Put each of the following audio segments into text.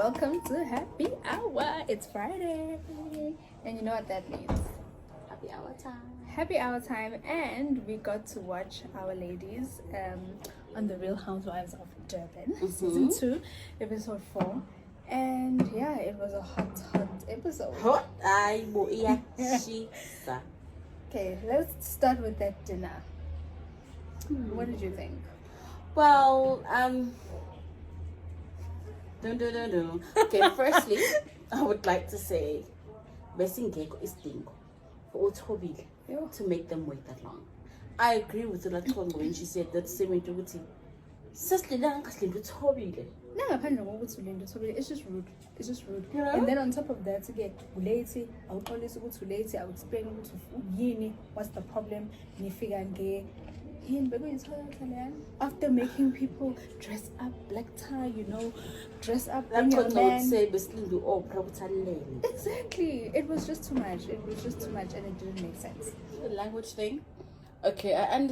welcome to Happy Hour. It's Friday, and you know what that means? Happy hour time. Happy Hour time, and we got to watch our ladies on the Real Housewives of Durban, Season 2, Episode 4. And yeah, it was a hot episode. Hot. Okay, let's start with that dinner. What did you think? Well, Okay, firstly, I would like to say, Besingeko is thing for Utobile to make them wait that long. I agree with Ulatongo when she said that same into It's just rude. It's just rude. Yeah. And then on top of that, again, late. I would always go to late. I would explain to what's the problem. After making people dress up black tie, dress up. Exactly. It was just too much. And it didn't make sense. The language thing. Okay, and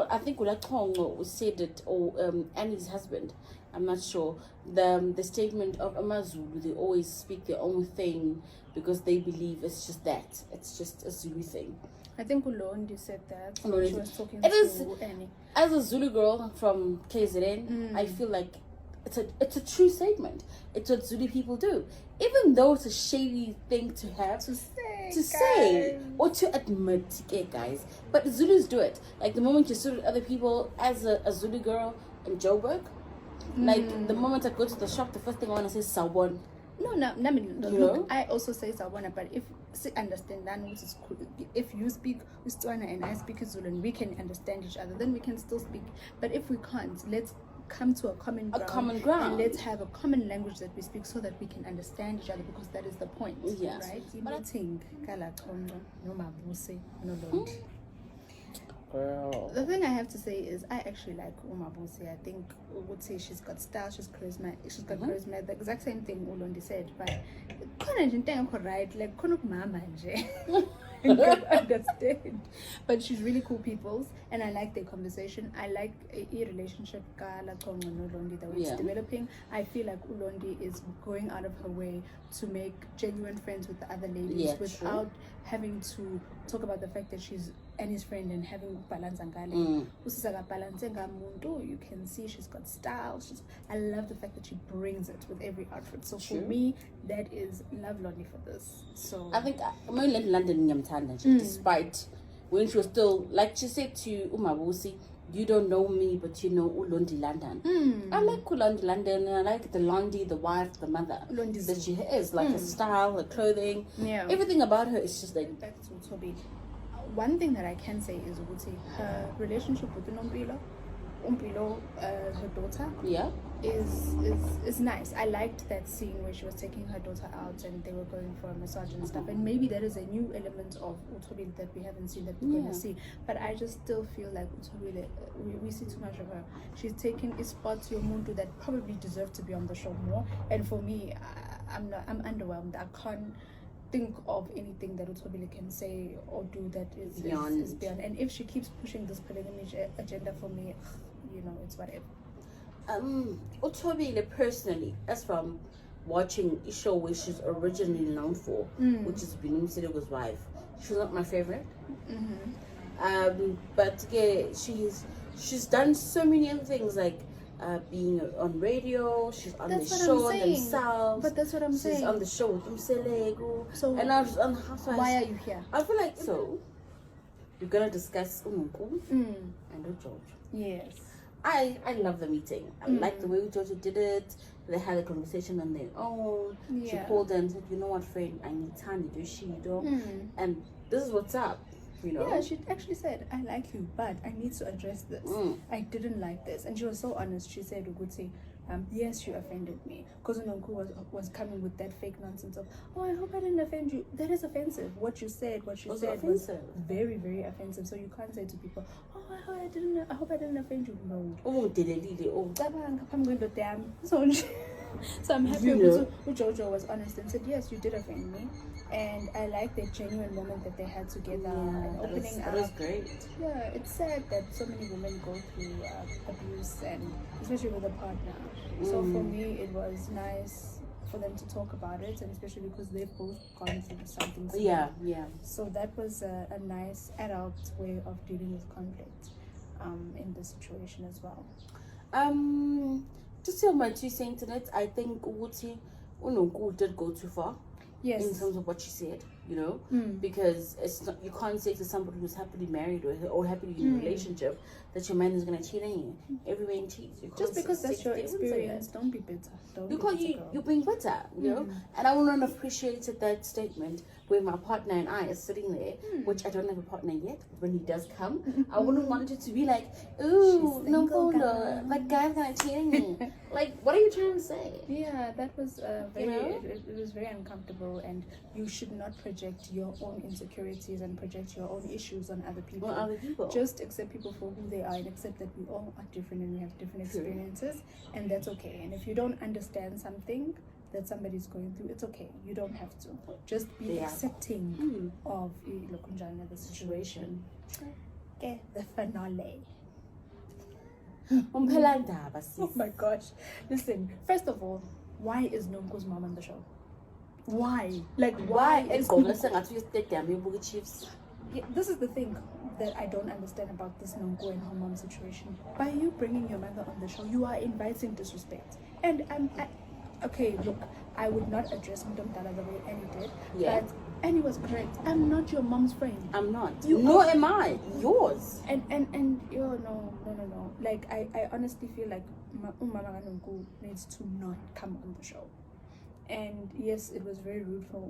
I think Ulatongo said it, or Annie's husband, I'm not sure. The statement of Amazulu, they always speak their own thing because they believe it's just that. It's just a Zulu thing. I think Ulondi said that. She was talking to Annie. As a Zulu girl from KZN, I feel like it's a true statement. It's what Zulu people do. Even though it's a shady thing to have to say or to admit, guys. But Zulus do it. Like the moment you sit with other people as a Zulu girl in Joburg, like the moment I go to the shop, the first thing I want to say is Sawbon. No, look, I also say Sawbona, but if understand that which is cool. If you speak Tswana and I speak Zulu and we can understand each other, then we can still speak. But if we can't, let's come to a common ground and let's have a common language that we speak so that we can understand each other, because that is the point. Yes. Right? But I think Girl. The thing I have to say is I actually like Umabusi. I think we would say she's got style, she's charisma, charisma. The exact same thing Ulondi said, but right, like mama understand. But she's really cool people, and I like their conversation. I like a relationship the way it's developing. I feel like Ulondi is going out of her way to make genuine friends with the other ladies without having to talk about the fact that she's Annie's friend and having balance and you can see she's got style. I love the fact that she brings it with every outfit. So for me, that is love Lonnie for this. So I think I'm only in London despite when she was still, like she said to Umabusi, you don't know me, but you know Ulondi London. I like Ulondi London, and I like the Londi, the wife, the mother that she is, like her style, her clothing, everything about her is just like. Back to Toby. One thing that I can say is her relationship with Umpilo, her daughter, is nice. I liked that scene where she was taking her daughter out and they were going for a massage and stuff. And maybe that is a new element of Utobile that we haven't seen, that we're going to see. But I just still feel like Utobile, we see too much of her. She's taking a spot to Yomuntu that probably deserved to be on the show more. And for me, I'm underwhelmed. I can't think of anything that Utobile can say or do that is beyond. And if she keeps pushing this polygamy agenda for me, it's whatever. Utobile personally, as from watching a show where she's originally known for, which is Binim Sidigo's wife, she's not my favorite. But yeah, she's done so many other things, like being on radio, she's on the show themselves. But that's what I'm saying. She's on the show with Umselego. So and now she's on Housewives. Why are you here? I feel like we're gonna discuss Umunku and George. Yes. I love the meeting. I like the way George did it. They had a conversation on their own. She called and said, you know what, friend, I need time to do shit, and this is what's up. Yeah, she actually said, I like you, but I need to address this. I didn't like this. And she was so honest. She said, Uguti, yes, you offended me. Because Unonku was coming with that fake nonsense of, oh, I hope I didn't offend you. That is offensive. What you said was very, very offensive. So you can't say to people, oh, I hope I didn't offend you. No. So I'm happy Jojo was honest and said, yes, you did offend me. And I like the genuine moment that they had together and opening up. It was great. Yeah, it's sad that so many women go through abuse, and especially with a partner. So for me, it was nice for them to talk about it, and especially because they've both gone through something similar. Yeah. So that was a nice adult way of dealing with conflict in this situation as well. Just on my 2 cents in it, I think Uguti Ununku did go too far. Yes. In terms of what she said, because it's not, you can't say to somebody who's happily married or happily in a relationship that your man is gonna cheat on you. Everyone cheats. Just because that's your experience, don't be bitter. You're being bitter, you know. And I wouldn't have appreciated that statement where my partner and I are sitting there, which I don't have a partner yet. But when he does come, I wouldn't want it to be like, ooh, no wonder that guy's gonna cheat on me. Like, what are you trying to say? Yeah, that was it was very uncomfortable, and you should not project your own insecurities and project your own issues on other people. Just accept people for who they are, and accept that we all are different and we have different experiences, and that's okay. And if you don't understand something that somebody's going through, it's okay. You don't have to. Just be accepting of the situation. Okay, the finale. Oh my gosh. Listen, first of all, why is Nonku's mom on the show? Why? Like, why is this is the thing that I don't understand about this Nonku and her mom situation. By you bringing your mother on the show, you are inviting disrespect. And okay, look, I would not address Mdala the way Annie did, but Annie was correct. I'm not your mom's friend. I'm not. Nor am I. Yours. And no. Like, I honestly feel like Mama Nonku needs to not come on the show. And yes, it was very rude for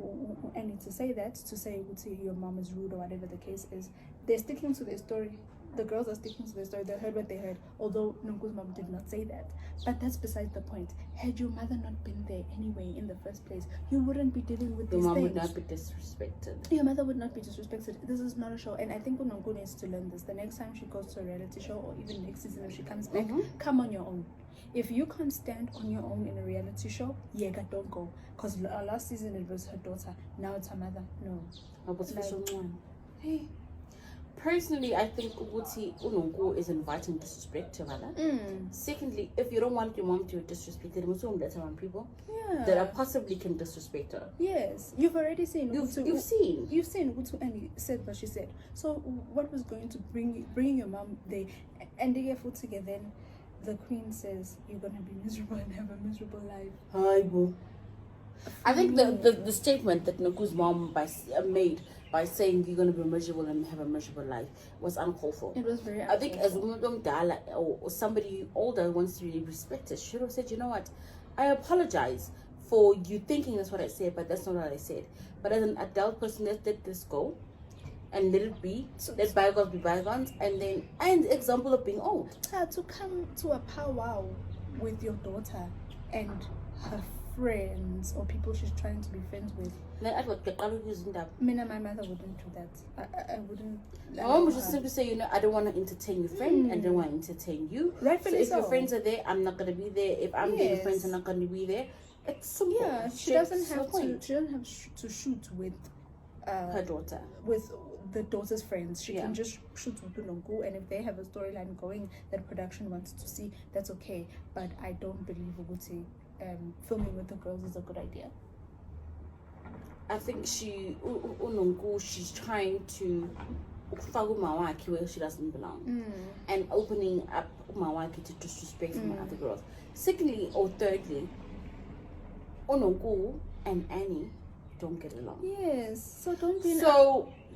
Annie to say that, to say your mom is rude or whatever the case is. They're sticking to their story. The girls are sticking to their story. They heard what they heard, although Nonku's mom did not say that. But that's besides the point. Had your mother not been there anyway in the first place, you wouldn't be dealing with these things. Your mom would not be disrespected. Your mother would not be disrespected. This is not a show. And I think Nonku needs to learn this. The next time she goes to a reality show, or even next season if she comes back, come on your own. If you can't stand on your own in a reality show, don't go. Because last season it was her daughter, now it's her mother. No. Hey. Personally, I think Uguti Unungu is inviting disrespect to mother. Secondly, if you don't want your mom to be disrespected, let around people that are possibly can disrespect her. Yes, you've already seen. You've seen Ugutu Annie said what she said. So what was going to bring your mom there? And they get food together. Then the queen says you're gonna be miserable and have a miserable life. I think the statement that Nonku's mom made by saying you're going to be miserable and have a miserable life was uncalled for. It was very I think as or somebody older wants to be respected, should have said, you know what, I apologize for you thinking that's what I said, but that's not what I said. But as an adult person, let this go and let it be. Let bygones be bygones, and example of being old. To come to a powwow with your daughter and her friends or people she's trying to be friends with. My mother wouldn't do that. I wouldn't. My mom would just simply say, I don't want to entertain your friend, and I don't want to entertain you. Rightfully so. If your friends are there, I'm not going to be there. If I'm there, your friends are not going to be there. It's simple. Yeah, she doesn't have to shoot with her daughter. With the daughter's friends. She can just shoot with Nonku, and if they have a storyline going that production wants to see, that's okay. But I don't believe Uguti filming with the girls is a good idea. I think she's trying to fagu Mawaki where she doesn't belong, and opening up Mawaki to disrespect from other girls. Secondly or thirdly, Ononku and Annie don't get along. Yes, so don't be.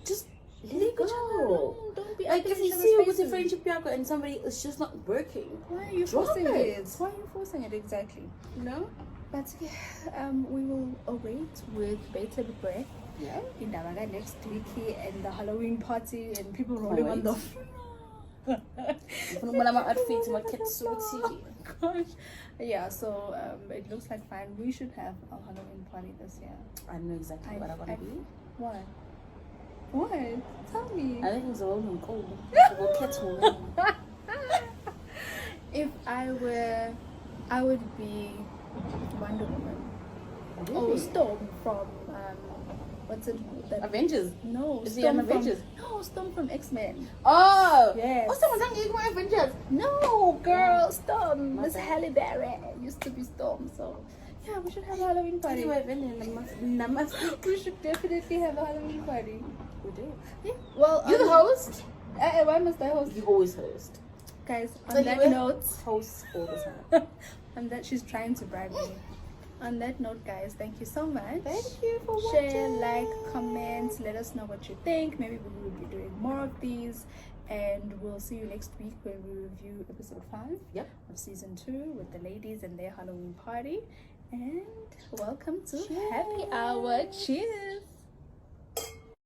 Just leave each other alone. Don't be like if you see with a friendship and somebody is just not working. Why are you forcing it? Why are you forcing it exactly? No. But we will await with bated breath. Yeah. In Davaga next week and the Halloween party and people rolling on the floor. Gosh. Yeah, so it looks like fine. We should have a Halloween party this year. I know exactly what I want to be. What? What? Tell me. I think it's a little cold. If I were, I would be Wonder Woman. Really? Oh, Storm from what's it? Avengers. No, is Storm he Avengers? No, Storm from X-Men. Oh, yes. Oh, someone's saying Avengers. No, girl, Storm. Miss Halle Berry used to be Storm, so Yeah, we should have a Halloween party. We should definitely have a Halloween party. We do. Yeah. Well, you're the host. Why must I host? You always host. Guys, on that note, host all the time. on that, she's trying to bribe me. On that note, guys, thank you so much. Thank you for Share, watching. like, comment, let us know what you think. Maybe we will be doing more of these. And we'll see you next week when we review episode 5 of season 2 with the ladies and their Halloween party. And welcome to Happy Hour. Cheers.